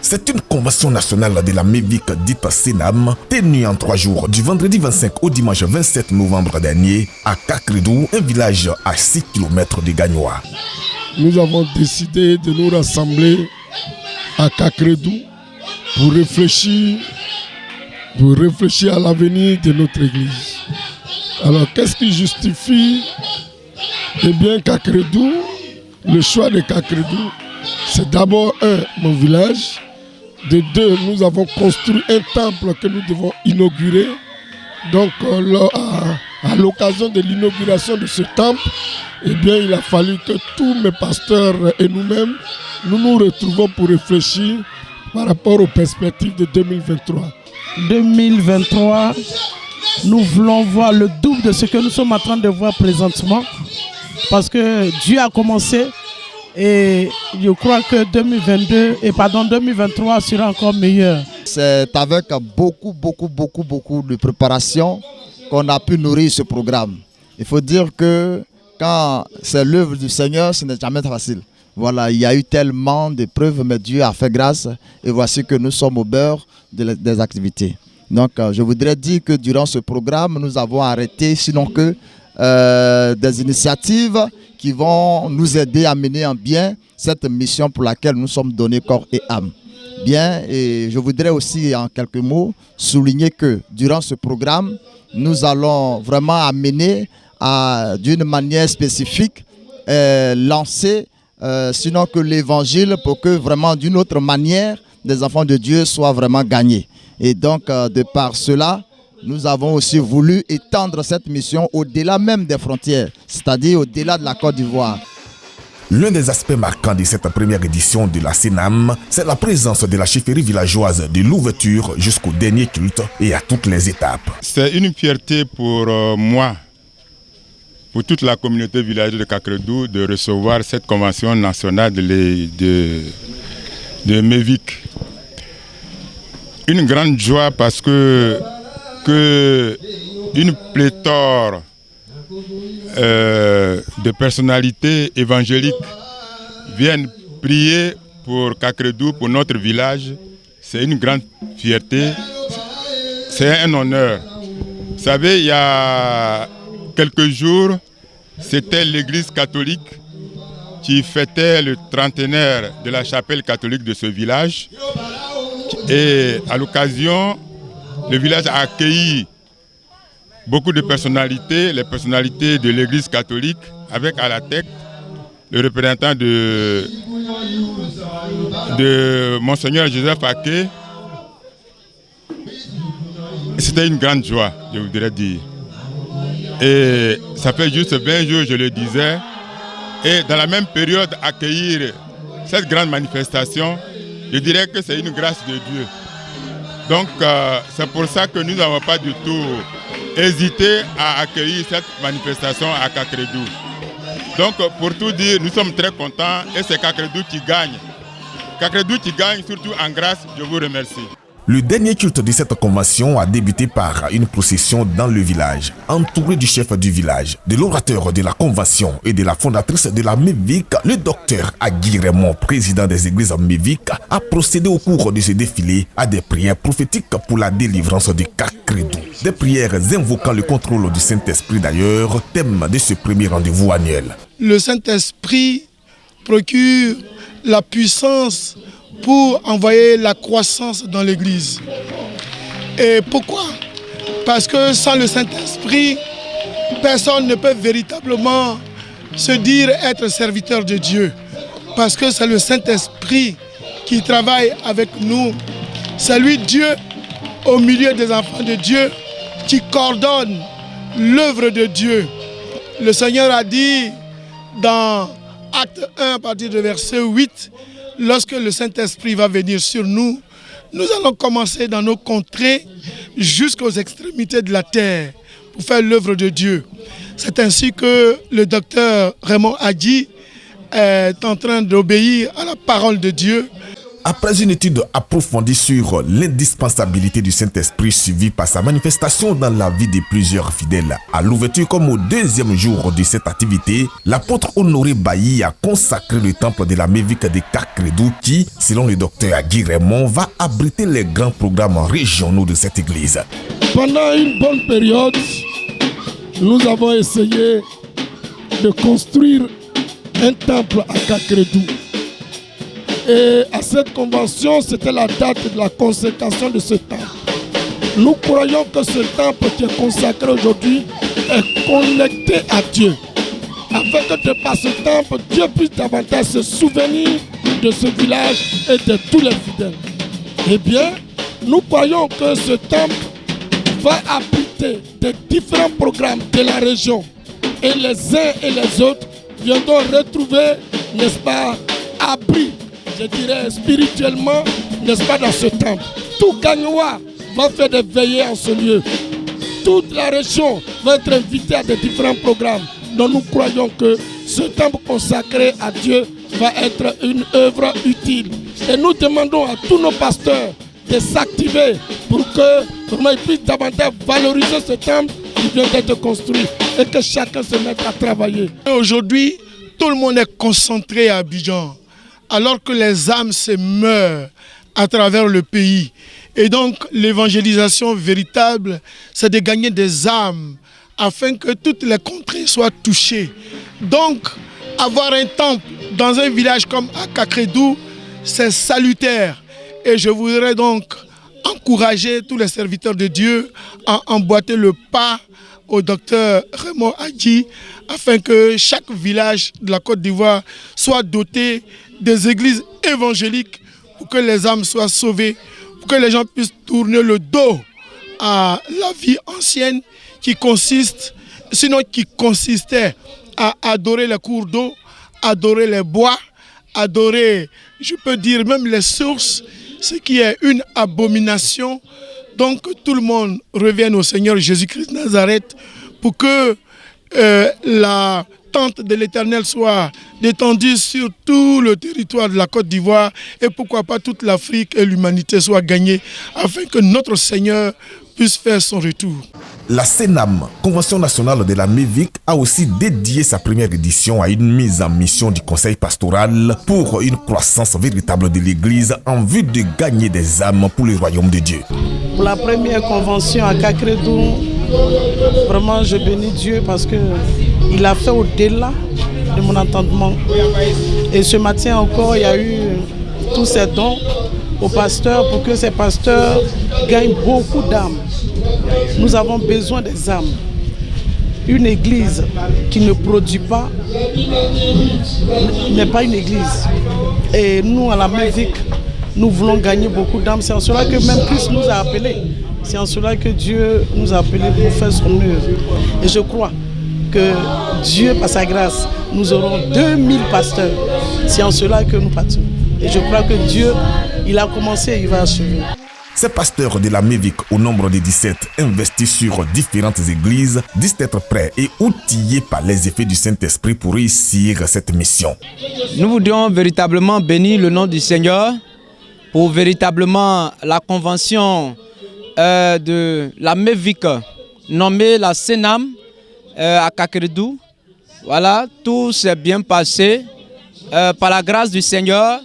C'est une convention nationale de la MEVIC dite Sénam, tenue en 3 jours, du vendredi 25 au dimanche 27 novembre dernier, à Kakredou, un village à 6 km de Gagnoa. Nous avons décidé de nous rassembler à Kakredou pour réfléchir à l'avenir de notre église. Alors, qu'est-ce qui justifie Kakredou, le choix de Kakredou? C'est d'abord mon village. De 2, nous avons construit un temple que nous devons inaugurer. Donc, à l'occasion de l'inauguration de ce temple, il a fallu que tous mes pasteurs et nous-mêmes, nous retrouvons pour réfléchir par rapport aux perspectives de 2023. 2023, nous voulons voir le double de ce que nous sommes en train de voir présentement. Parce que Dieu a commencé. Et je crois que 2023 sera encore meilleur. C'est avec beaucoup de préparation qu'on a pu nourrir ce programme. Il faut dire que quand c'est l'œuvre du Seigneur, ce n'est jamais facile. Voilà, il y a eu tellement d'épreuves, mais Dieu a fait grâce. Et voici que nous sommes au beurre des activités. Donc, je voudrais dire que durant ce programme, nous avons arrêté, sinon que des initiatives qui vont nous aider à mener en bien cette mission pour laquelle nous sommes donnés corps et âme. Bien, et je voudrais aussi en quelques mots souligner que durant ce programme, nous allons vraiment amener d'une manière spécifique lancer sinon que l'évangile pour que vraiment d'une autre manière les enfants de Dieu soient vraiment gagnés. Et donc de par cela, nous avons aussi voulu étendre cette mission au-delà même des frontières, c'est-à-dire au-delà de la Côte d'Ivoire. L'un des aspects marquants de cette première édition de la Sénam, c'est la présence de la chefferie villageoise de l'ouverture jusqu'au dernier culte et à toutes les étapes. C'est une fierté pour moi, pour toute la communauté villageoise de Kakredou, de recevoir cette convention nationale de MEVIC. Une grande joie parce que une pléthore de personnalités évangéliques viennent prier pour Kakredou, pour notre village. C'est une grande fierté, c'est un honneur. Vous savez, il y a quelques jours, c'était l'église catholique qui fêtait le trentenaire de la chapelle catholique de ce village. Et à l'occasion, le village a accueilli beaucoup de personnalités, les personnalités de l'église catholique, avec à la tête le représentant de Monseigneur Joseph Aké. C'était une grande joie, je voudrais dire. Et ça fait juste 20 jours, je le disais. Et dans la même période, accueillir cette grande manifestation, je dirais que c'est une grâce de Dieu. Donc c'est pour ça que nous n'avons pas du tout hésité à accueillir cette manifestation à Kakredou. Donc pour tout dire, nous sommes très contents et c'est Kakredou qui gagne. Kakredou qui gagne, surtout en grâce, je vous remercie. Le dernier culte de cette convention a débuté par une procession dans le village, entouré du chef du village, de l'orateur de la convention et de la fondatrice de la MEVIC. Le docteur Agui Raymond, président des églises MEVIC, a procédé au cours de ce défilé à des prières prophétiques pour la délivrance de Kakredou. Des prières invoquant le contrôle du Saint-Esprit d'ailleurs, thème de ce premier rendez-vous annuel. Le Saint-Esprit procure la puissance pour envoyer la croissance dans l'Église. Et pourquoi? Parce que sans le Saint-Esprit, personne ne peut véritablement se dire être serviteur de Dieu. Parce que c'est le Saint-Esprit qui travaille avec nous. C'est lui, Dieu, au milieu des enfants de Dieu, qui coordonne l'œuvre de Dieu. Le Seigneur a dit dans Acte 1, à partir de verset 8, lorsque le Saint-Esprit va venir sur nous, nous allons commencer dans nos contrées jusqu'aux extrémités de la terre pour faire l'œuvre de Dieu. C'est ainsi que le docteur Raymond Agui est en train d'obéir à la parole de Dieu. Après une étude approfondie sur l'indispensabilité du Saint-Esprit suivie par sa manifestation dans la vie de plusieurs fidèles, à l'ouverture comme au deuxième jour de cette activité, l'apôtre Honoré Bailly a consacré le temple de la Mévique de Kakredou qui, selon le docteur Guy Raymond, va abriter les grands programmes régionaux de cette église. Pendant une bonne période, nous avons essayé de construire un temple à Kakredou. Et à cette convention, c'était la date de la consécration de ce temple. Nous croyons que ce temple qui est consacré aujourd'hui est connecté à Dieu. Afin que par ce temple, Dieu puisse davantage se souvenir de ce village et de tous les fidèles. Eh bien, nous croyons que ce temple va abriter des différents programmes de la région. Et les uns et les autres viendront retrouver, n'est-ce pas, abri, je dirais spirituellement, n'est-ce pas, dans ce temple. Tout Gagnois va faire des veillées en ce lieu. Toute la région va être invitée à des différents programmes. Donc nous croyons que ce temple consacré à Dieu va être une œuvre utile. Et nous demandons à tous nos pasteurs de s'activer pour que vraiment ils puissent davantage valoriser ce temple qui vient d'être construit et que chacun se mette à travailler. Aujourd'hui, tout le monde est concentré à Abidjan, alors que les âmes se meurent à travers le pays. Et donc l'évangélisation véritable, c'est de gagner des âmes afin que toutes les contrées soient touchées. Donc, avoir un temple dans un village comme à Kakredou, c'est salutaire. Et je voudrais donc encourager tous les serviteurs de Dieu à emboîter le pas au docteur Raymond Adji afin que chaque village de la Côte d'Ivoire soit doté des églises évangéliques pour que les âmes soient sauvées, pour que les gens puissent tourner le dos à la vie ancienne qui consistait à adorer les cours d'eau, adorer les bois, adorer, je peux dire même les sources, ce qui est une abomination. Donc que tout le monde revienne au Seigneur Jésus-Christ de Nazareth pour que la tente de l'Éternel soit détendue sur tout le territoire de la Côte d'Ivoire et pourquoi pas toute l'Afrique et l'humanité soient gagnées afin que notre Seigneur puisse faire son retour. La CENAM, Convention nationale de la Mévique, a aussi dédié sa première édition à une mise en mission du conseil pastoral pour une croissance véritable de l'Église en vue de gagner des âmes pour le royaume de Dieu. Pour la première convention à Kakredou, vraiment je bénis Dieu parce qu'il a fait au-delà de mon entendement. Et ce matin encore, il y a eu tous ces dons aux pasteurs pour que ces pasteurs gagnent beaucoup d'âmes. Nous avons besoin des âmes. Une église qui ne produit pas n'est pas une église. Et nous, à la Mévique, nous voulons gagner beaucoup d'âmes. C'est en cela que même Christ nous a appelés. C'est en cela que Dieu nous a appelés pour faire son œuvre. Et je crois que Dieu, par sa grâce, nous aurons 2000 pasteurs. C'est en cela que nous partons. Et je crois que Dieu, il a commencé et il va achever. Ces pasteurs de la Mévique, au nombre de 17, investis sur différentes églises, disent être prêts et outillés par les effets du Saint-Esprit pour réussir cette mission. Nous voudrions véritablement bénir le nom du Seigneur pour véritablement la convention de la Mévique, nommée la CENAM à Kakredou. Voilà, tout s'est bien passé. Par la grâce du Seigneur,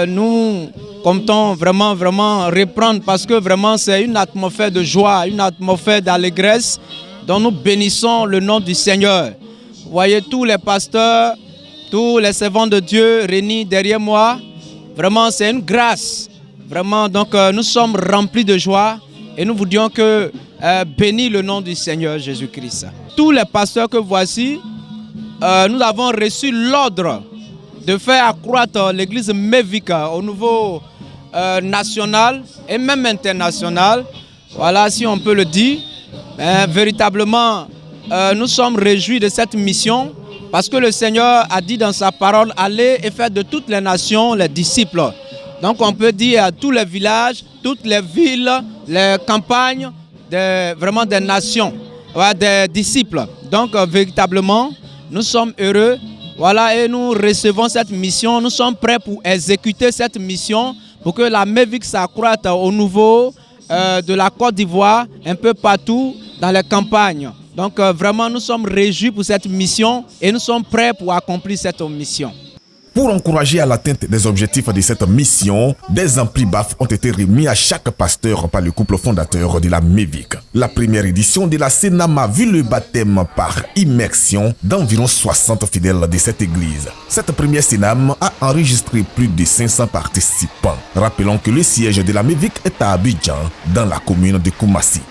nous comptons vraiment reprendre parce que vraiment c'est une atmosphère de joie, une atmosphère d'allégresse dont nous bénissons le nom du Seigneur. Vous voyez tous les pasteurs, tous les servants de Dieu réunis derrière moi. Vraiment c'est une grâce. Vraiment donc nous sommes remplis de joie et nous voudrions que bénir le nom du Seigneur Jésus-Christ. Tous les pasteurs que voici, nous avons reçu l'ordre de faire accroître l'église Mévique au niveau national et même international. Voilà, si on peut le dire. Véritablement, nous sommes réjouis de cette mission parce que le Seigneur a dit dans sa parole, allez et faire de toutes les nations les disciples. Donc on peut dire à tous les villages, toutes les villes, les campagnes, vraiment des nations, des disciples. Donc véritablement, nous sommes heureux Voilà, et nous recevons cette mission. Nous sommes prêts pour exécuter cette mission pour que la MEVIC s'accroisse au niveau de la Côte d'Ivoire, un peu partout dans les campagnes. Donc vraiment, nous sommes réjouis pour cette mission et nous sommes prêts pour accomplir cette mission. Pour encourager à l'atteinte des objectifs de cette mission, des amplis BAF ont été remis à chaque pasteur par le couple fondateur de la MEVIC. La première édition de la CENAM a vu le baptême par immersion d'environ 60 fidèles de cette église. Cette première CENAM a enregistré plus de 500 participants. Rappelons que le siège de la MEVIC est à Abidjan, dans la commune de Koumassi.